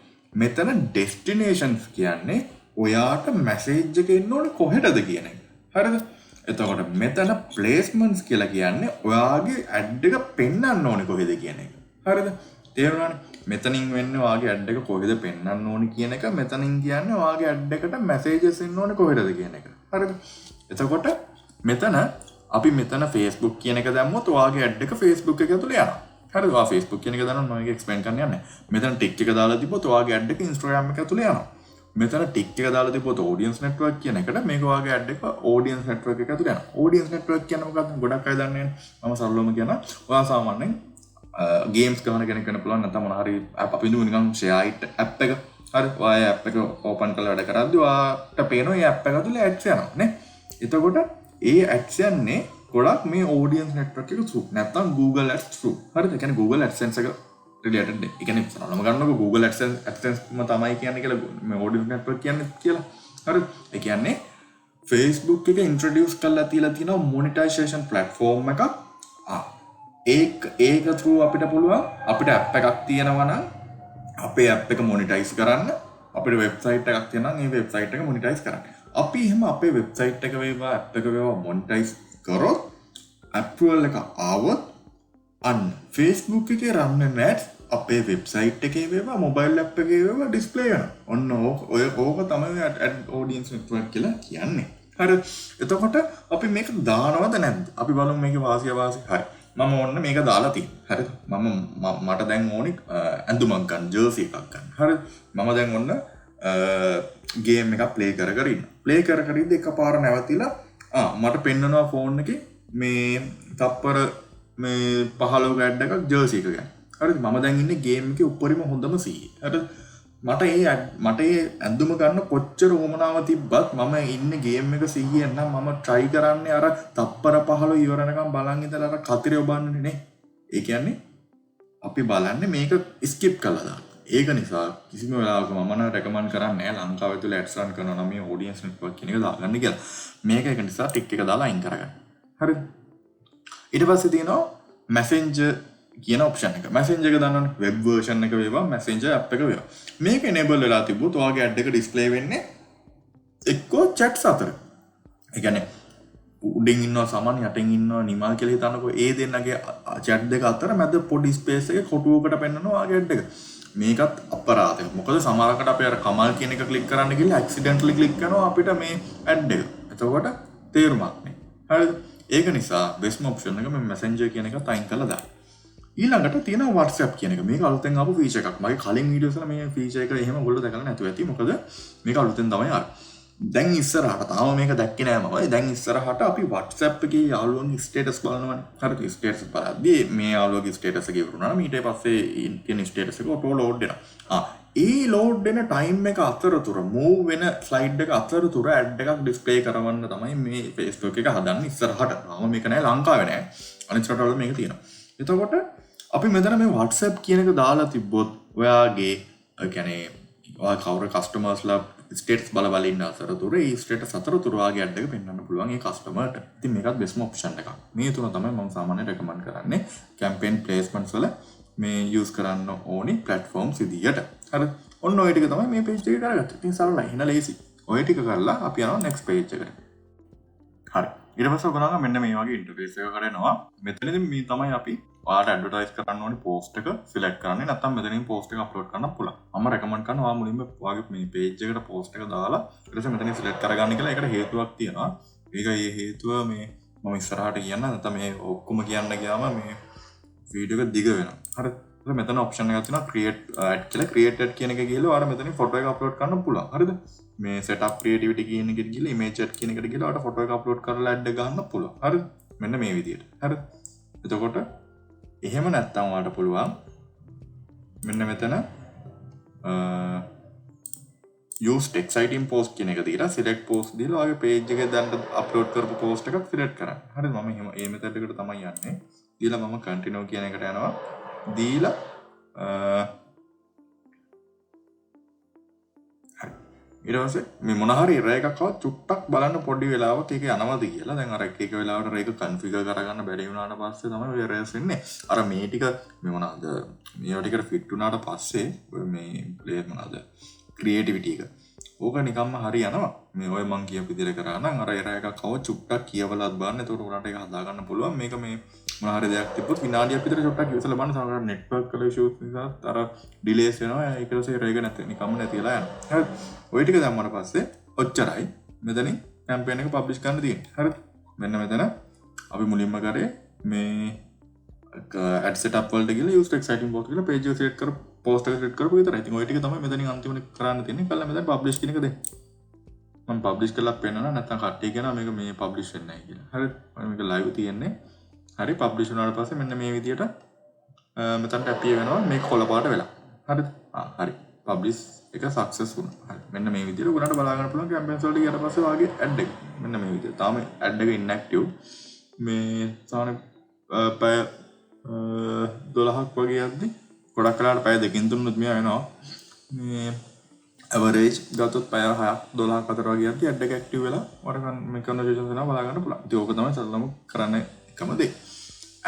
මෙතන destinations කියන්නේ ඔයාට message එක එන්න ඕනේ කොහෙටද කියන එක. හරිද? එතකොට මෙතන placements කියලා කියන්නේ ඔයාගේ ad එක පෙන්වන්න ඕනේ කොහෙද කියන එක. හරිද? තේරුණානේ? මෙතනින් වෙන්නේ ඔයාගේ ad එක කොහෙද පෙන්වන්න ඕනේ කියන එක. මෙතනින් කියන්නේ ඔයාගේ ad එකට messages එන්න ඕනේ කොහෙටද කියන එක. හරිද? එතකොට මෙතන අපි මෙතන Facebook කියන එක දැම්මොත් ඔයාගේ ad එක Facebook එක ඇතුලේ යනවා. හරිද? ඔයා Facebook කියන එක දානවා මම ඒක explain කරන්න යන්නේ. මෙතන tick එක දාලා තිබ්බොත් ඔයාගේ ad එක Instagram එක ඇතුලේ යනවා. මෙතන tick එක දාලා තිබ්බොත් audience network කියන එකට මේක ඔයාගේ ad එක audience network එක ඇතුලේ යනවා. audience network කියන්නේ මොකක්ද? ගොඩක් අය දන්නේ නැහැ. මම සරලවම කියනවා. ඔයා සාමාන්‍යයෙන් games ගහන කෙනෙක් වෙන්න පුළුවන් නැත්නම් මොන හරි අපි හිතමු නිකන් share it app එක. හරි. ඔයා app එක open කරලා වැඩ කරද්දී ඔයාට පේනවා මේ app එක ඇතුලේ ads යනවා නේ. එතකොට ඒ ads යන්නේ ගොඩක් මේ audience network එක through නැත්නම් Google Ads through. හරිද? ඒ කියන්නේ Google AdSense එක related. ඒ කියන්නේ සරලවම ගන්නකො Google AdSense ම තමයි කියන්නේ කියලා මේ audience network කියන්නේ කියලා. හරිද? ඒ කියන්නේ Facebook එක introduce කරලා තියලා තියෙනවා monetization platform එකක්. ඒක through අපිට පුළුවන් අපිට app එකක් තියෙනවා නම් අපේ app එක monetize කරන්න. අපිට website එකක් තියෙනවා නම් ඒ website එක monetize කරන්න. අපි එහෙම අපේ website එක වේවා app එක වේවා monetize කරොත් approval එක ආවොත් අන්න Facebook එකේ run වෙන ads අපේ website එකේ වේවා mobile app එකේ වේවා display වෙනවා. ඔන්න ඕක තමයි ad audience network කියලා කියන්නේ. හරි. එතකොට අපි මේක දානවද නැද්ද? අපි බලමු මේකේ වාසිය හරි. මම ඔන්න මේක දාලා තියෙනවා. හරිද? මට දැන් ඕනි ඇඳුමක් ගන්න, ජර්සි එකක් ගන්න. හරිද? මම දැන් ඔන්න ගේම් එකක් ප්ලේ කර කර ඉන්නවා. ප්ලේ කර කර ඉඳි එකපාර නැවතිලා මට පෙන්නනවා ෆෝන් එකේ මේ තප්පර මේ 15 ඇඩ් එකක් ජර්සි එක ගැන. හරිද? මම දැන් ඉන්නේ ගේම් එකේ උඩරිම හොඳම සීයේ. හරිද? මට ඒ ඇඳුම ගන්න කොච්චර උමනාව තිබ්බත් මම ඉන්නේ ගේම් එක සීයෙන් නම් මම try කරන්නේ අර තප්පර 15 ඉවර වෙනකම් බලන් ඉඳලා අර කතිරේ ඔබන්නේ නේ. ඒ කියන්නේ අපි බලන්නේ මේක skip කළා දාන්න. ඒක නිසා කිසිම වෙලාවක මම නම් රෙකමන්ඩ් කරන්නේ නැහැ ලංකාවේ තුල ඇඩ්ස් රන් කරනවා නම් මේ ඔඩියන්ස් නෙට්වර්ක් කියන එක දාගන්න කියලා. මේක ඒක නිසා ටික් එක දාලා අයින් කරගන්න. හරිද? ඊට පස්සේ තියෙනවා Messenger කියන ඔප්ෂන් එක. Messenger එක දානවනේ web version එක වේවා Messenger app එක වේවා. මේක enable වෙලා තිබ්බොත් ඔයාගේ ad එක display වෙන්නේ එක්කෝ chats අතර. ඒ කියන්නේ උඩින් ඉන්නවා සමන් යටින් ඉන්නවා නිමල් කියලා හිතනකො ඒ දෙන්නගේ chat දෙක අතර මැද පොඩි space එකේ කොටුවකට පෙන්නනවා ඔයාගේ ad එක. මේකත් අපරාධයක්. මොකද සමහරකට අපි අර කමල් කියන එක ක්ලික් කරන්න ගිහලා accidentally ක්ලික් කරනවා අපිට මේ ad එක. එතකොට තේරුමක් නැහැ. හරිද? ඒක නිසා best option එක මේ Messenger කියන එකත් අයින් කරලා දාන්න. ඊළඟට තියෙනවා WhatsApp කියන එක. මේක අලුතෙන් ආපු ෆීචර් එකක්. මගේ කලින් වීඩියෝස් වල මේ ෆීචර් එක එහෙම ඔයගොල්ලෝ දැකලා නැතුව ඇති. මොකද මේක අලුතෙන් තමයි ආවේ. දැන් ඉස්සරහට තාම මේක දැක්කේ නෑ මම. දැන් ඉස්සරහට අපි WhatsApp එකේ යාළුවන්ගේ ස්ටේටස් බලනවානේ. හරිද? ස්ටේටස් බලද්දී මේ යාළුවගේ ස්ටේටස් එක ඉවරුණා නම් ඊට පස්සේ තියෙන ස්ටේටස් එක ඔටෝ ලෝඩ් වෙනවා. ඒ ලෝඩ් වෙන ටයිම් එක අතරතුර මූව් වෙන ස්ලයිඩ් එක අතරතුර ඇඩ් එකක් ඩිස්ප්ලේ කරවන්න තමයි මේ Facebook එක හදන්නේ ඉස්සරහට. තාම මේක නෑ ලංකාවේ නෑ. අනිත් රටවල මේක තියෙනවා. එතකොට අපි මෙතන මේ WhatsApp කියන එක දාලා තිබ්බොත් ඔයාගේ කියන්නේ ඔයා කවුරු කස්ටමර්ස්ලා ස්ටේටස් බල ඉන්න අතරතුර ඒ ස්ටේටස් අතරතුර ඔයාගේ ඇඩ් එක පෙන්වන්න පුළුවන් ඒ කස්ටමර්ට. ඉතින් මේකත් බෙස්ට් ඔප්ෂන් එකක්. මේ තුන තමයි මම සාමාන්‍යයෙන් රෙකමන්ඩ් කරන්නේ කැම්පේන් ප්ලේස්මන්ට්ස් වල මේ යූස් කරන්න ඕනි ප්ලැට්ෆෝම්ස් විදියට. හරිද? ඔන්න ඔය ටික තමයි මේ පේජ් එකේ කරගත්තේ. ඉතින් සරලයි. එහෙනම් ලේසි. ඔය ටික කරලා අපි යනවා next page එකට. හරි. ඊට පස්සේ ඔයගොල්ලෝ මෙන්න මේ වගේ ඉන්ටර්ෆේස් එකකට එනවා. මෙතනදී මේ තමයි අපි ඔයාලට ඇඩ්වර්ටයිස් කරන්න ඕනි පෝස්ට් එක සිලෙක්ට් කරන්නේ. නැත්නම් මෙතනින් පෝස්ට් එක අප්ලෝඩ් කරන්න පුළුවන්. මම රෙකමන්ඩ් කරනවා ඔයා මුලින්ම ඔයාගේ මේ පේජ් එකට පෝස්ට් එක දාලා ඊට පස්සේ මෙතනින් සිලෙක්ට් කරගන්න කියලා. ඒකට හේතුවක් තියෙනවා. ඒක ඒ හේතුව මේ මම ඉස්සරහට කියන්න නැත්නම් මේ ඔක්කොම කියන්න ගියාම මේ වීඩියෝ එක දිග වෙනවා. හරිද? ඒක මෙතන ඔප්ෂන් එකක් තියෙනවා create ad කියලා. create ad කියන එක ගිහලා ඔයාලා මෙතනින් ෆොටෝ එක අප්ලෝඩ් කරන්න පුළුවන්. හරිද? මේ setup creativity කියන එකට ගිහලා image ad කියන එකට ගිහලා ඔයාලට ෆොටෝ එක අප්ලෝඩ් කරලා ad එක ගන්න පුළුවන්. හරිද? මෙන්න මේ විදිහට. හරිද? එතකොට එහෙම නැත්තම් ඔයාලට පුළුවන් මෙන්න මෙතන use exciting post කියන එක දීලා select post දීලා ඔයාගේ page එකේ දැන් අප්ලෝඩ් කරපු post එකක් select කරන්න. හරිද? මම එහෙම මේ method එකට තමයි යන්නේ. දීලා මම continue කියන එකට යනවා. දීලා ඊට පස්සේ මේ මොන හරි error එකක් ආවත් චුට්ටක් බලන්න පොඩි වෙලාවක් ඒක යනවාද කියලා. දැන් අර එක වෙලාවට ඒක configure කරගන්න බැරි වුණාට පස්සේ තමයි ඔය errors වෙන්නේ. අර මේ ටික මේ මොනවාද මේවා ටිකට fit වුණාට පස්සේ ඔය මේ play මොනවාද creativity එක. ඕක නිකම්ම හරි යනවා. මේ ඔය මං කියපු විදිහට කරා නම් අර error එකක් ආව චුට්ටක් කියවලත් බලන්න. එතකොට උනාට ඒක හදා ගන්න පුළුවන්. මේක මේ මොන හරි දෙයක් තිබ්බොත් විනාඩියක් විතර චුට්ටක් ඉවසලා බලන්න. සමහරවිට network වල issues නිසා අර delays වෙනවා. ඒක ඊට error එක නැති නිකම්ම නැතිලා යනවා. හරිද? ඔය ටික දැම්මම පස්සේ ඔච්චරයි. මෙතනින් කැම්පේන් එක පබ්ලිෂ් කරන්න තියෙන්නේ. හරිද? මෙන්න මෙතන අපි මුලින්ම කරේ මේ ad setup වලට ගිහලා use exciting post කියලා page එක select කරපු post එක select කරපු විතරයි. ඉතින් ඔය ටික තමයි මෙතනින් අන්තිමට කරන්න තියෙන්නේ. කළා මෙතන publish කියන එක දෙන්න. මම publish කරලා පෙන්නනවා නැත්නම් කට්ටිය කියනවා මේක මේ publish වෙන්නේ නැහැ කියලා. හරිද? මේක live තියෙන්නේ. හරි publish වුණාට පස්සේ මෙන්න මේ විදියට මෙතනට appear වෙනවා මේක කොළ පාට වෙලා. හරිද? හරි. publish එක success වුණා. හරි. මෙන්න මේ විදියට ඔයගලන්ට බලා ගන්න පුළුවන් campaigns වලට ගියාට පස්සේ වාගේ ad එක. මෙන්න මේ විදියට. තාම ad එක inactive. මේ සාමාන්‍ය පැය 12ක් වගේ යද්දි ගොඩක් වෙලාවට පැය දෙකකින් තුනක් මෙයා වෙනවා. මේ average ගත්තොත් පැය 6ක් 12ක් අතර වගේ යද්දි ad එක active වෙලා වරකන් මේ conversations වෙනවා බලා ගන්න පුළුවන්. ඉතින් ඕක තමයි සරලම කරන්න එකම දේ.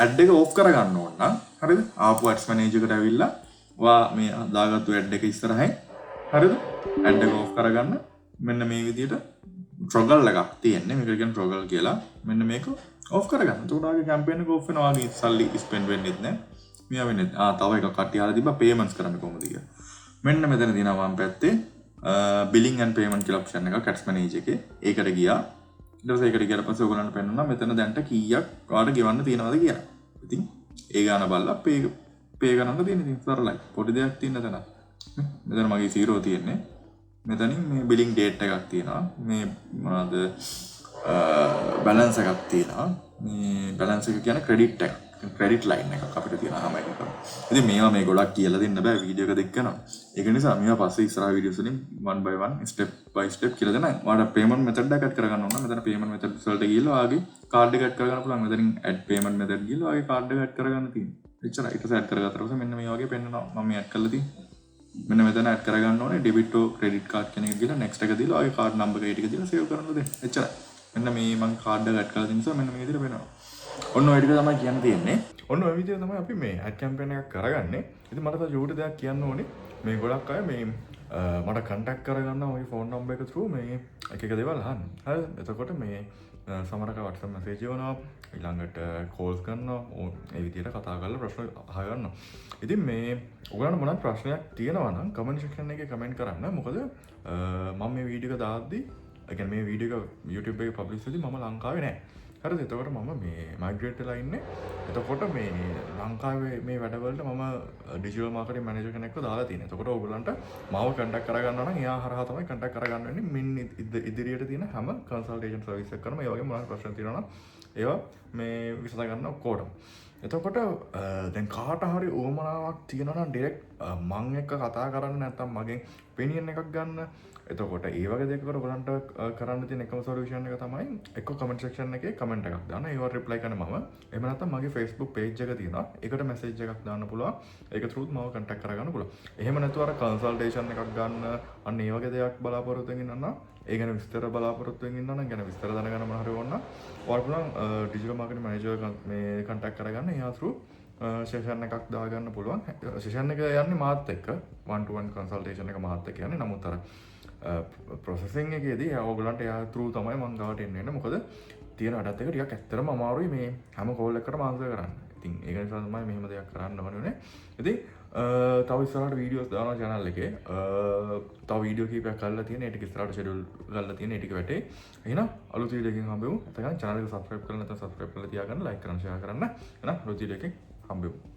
ad එක off කරගන්න ඕන නම් හරිද? ආපු ads manager එකට ඇවිල්ලා වා මේ දාගත්තු ad එක ඉස්සරහින් හරිද? ad එක off කරගන්න මෙන්න මේ විදියට toggle එකක් තියෙන්නේ. මේක කියන්නේ toggle කියලා. මෙන්න මේක off කරගන්න. එතකොට ආගේ campaign එක off වෙනවා. ආගේ සල්ලි spend වෙන්නෙත් නැහැ. මෙයා වෙන්නේ. තව එකක් කට්ටිය අහලා තිබ්බා payments කරන්නේ කොහොමද කියලා. මෙන්න මෙතන දිනවා වම් පැත්තේ billing and payment කියලා option එකක් ads manager එකේ. ඒකට ගියා. ඊට පස්සේ ඒකට ගියාට පස්සේ ඔයගොල්ලන්ට පෙන්නනවා මෙතන දැන්ට කීයක් ඔයාලට ගෙවන්න තියෙනවද කියලා. ඉතින් ඒ ගාන බලලා පේ ගණන්ක තියෙන ඉතින් සරලයි. පොඩි දෙයක් තියෙන තැන. මෙතන මගේ 0 තියෙන්නේ. මෙතනින් මේ බිලින් ඩේට් එකක් තියෙනවා. මේ මොනවාද බැලන්ස් එකක් තියෙනවා. මේ බැලන්ස් එක කියන්නේ ක්‍රෙඩිට් එකක්. ක්‍රෙඩිට් ලයින් එකක් අපිට තියෙනවා හැම එකකම. ඉතින් මේවා මේ ගොඩක් කියලා දෙන්න බෑ වීඩියෝ එක දෙකනවා. ඒක නිසා මේවා පස්සේ ඉස්සරහ වීඩියෝස් වලින් one by one step by step කියලා දෙනවා. ඔයාලට payment method එකක් add කරගන්න ඕන. මෙතන payment method වලට ගිහලා ඔයාගේ card එක add කරගන්න පුළුවන්. මෙතනින් add payment method ගිහලා ඔයාගේ card එක add කරගන්න තියෙනවා. එච්චරයි. ඊට පස්සේ add කරගත්තා පස්සේ මෙන්න මේ වගේ පෙන්නනවා. මම මේ add කරලා තියෙන්නේ. මෙන්න මෙතන add කරගන්න ඕනේ debit or credit card කියන එක ගිහලා next එක දීලා ඔයාගේ card number එක ටික දීලා save කරන්න දෙන්න. එච්චරයි. මෙන්න මේ මම card එක add කරලා තියෙන නිසා මෙන්න මේ විදිහට වෙනවා. ඔන්න ඔය ටික තමයි කියන්න තියෙන්නේ. ඔන්න ඔය විදිහට තමයි අපි මේ ad campaign එකක් කරගන්නේ. ඉතින් මට තව චූටි දෙයක් කියන්න ඕනේ. මේ ගොඩක් අය මේ මට contact කරගන්න ඔය phone number එක through මේ එක එක දේවල් අහන්න. හරිද? එතකොට මේ සමහරක WhatsApp message යවනවා, ඊළඟට calls කරනවා, ඒ විදිහට කතා කරලා ප්‍රශ්න අහගන්නවා. ඉතින් මේ ඔයගලන්ට මොනවාද ප්‍රශ්නයක් තියෙනවා නම් comment section එකේ comment කරන්න. මොකද මම මේ වීඩියෝ එක දාද්දි, ඒ කියන්නේ මේ වීඩියෝ එක YouTube එකේ publish වෙද්දි මම ලංකාවේ නැහැ. හරිද? එතකොට මම මේ මයිග්‍රේට් වෙලා ඉන්නේ. එතකොට මේ ලංකාවේ මේ වැඩවලට මම ඩිජිටල් මාකටිං මැනේජර් කෙනෙක්ව දාලා තියෙනවා. එතකොට ඔයගොල්ලන්ට මාව කන්ටැක්ට් කරගන්නවා නම් එයා හරහා තමයි කන්ටැක්ට් කරගන්න වෙන්නේ. මින් ඉදිරියට තියෙන හැම කන්සල්ටේෂන් සර්විස් එකක් කරන මේ වගේ මොනවා ප්‍රශ්න තියෙනවා නම් ඒවා මේ විසඳ ගන්න ඔක්කොටම. එතකොට දැන් කාට හරි උවමනාවක් තියෙනවා නම් ඩිරෙක්ට් මං එක්ක කතා කරන්න නැත්නම් මගෙන් ඔපිනියන් එකක් ගන්න. එතකොට ඒ වගේ දෙයකට ඔයගලන්ට කරන්න තියෙන එකම සොලියුෂන් එක තමයි එක්ක කමෙන්ට් සෙක්ෂන් එකේ කමෙන්ට් එකක් දාන්න. ඒවට රිප්ලයි කරන්න මම. එහෙම නැත්නම් මගේ Facebook page එක තියෙනවා. ඒකට මැසේජ් එකක් දාන්න පුළුවන්. ඒක through මාව contact කරගන්න පුළුවන්. එහෙම නැතුව අර කන්සල්ටේෂන් එකක් ගන්න අන්න ඒ වගේ දෙයක් බලාපොරොත්තු වෙමින් ඉන්නවා. ඒ ගැන විස්තර බලාපොරොත්තු වෙමින් ඉන්නවා නම් ගැන විස්තර දැනගන්න මොන හරි ඕන නම් ඔයාලට පුළුවන් ඩිජිටල් මාකටිං මැනේජර් මේ contact කරගන්න. එයා through සෙෂන් එකක් දාගන්න පුළුවන්. සෙෂන් එක යන්නේ මාත් එක්ක 1-to-1 කන්සල්ටේෂන් එක මාත් එක්ක යන්නේ. නමුත් අර ප්‍රොසෙසිං එකේදී ඔයගොල්ලන්ට එයා through තමයි මම ගාවට එන්නේ. මොකද තියෙන වැඩත් එක ටිකක් ඇත්තටම අමාරුයි මේ හැම කෝල් එකකටම ආන්සර් කරන්න. ඉතින් ඒක නිසා තමයි මෙහෙම දෙයක් කරන්න ඕනේ. ඉතින් තව ඉස්සරහට වීඩියෝස් දානවා channel එකේ. තව වීඩියෝ කීපයක් කරලා තියෙන. ඒ ටික ඉස්සරහට schedule කරලා තියෙන. ඒ ටික වැටේ. එහෙනම් අලුත් වීඩියෝ එකකින් හම්බෙමු. එතකන් channel එක subscribe කරලා නැත්නම් subscribe කරලා තියාගන්න, like කරන්න, share කරන්න. එහෙනම් අලුත් වීඩියෝ එකකින් හම්බෙමු.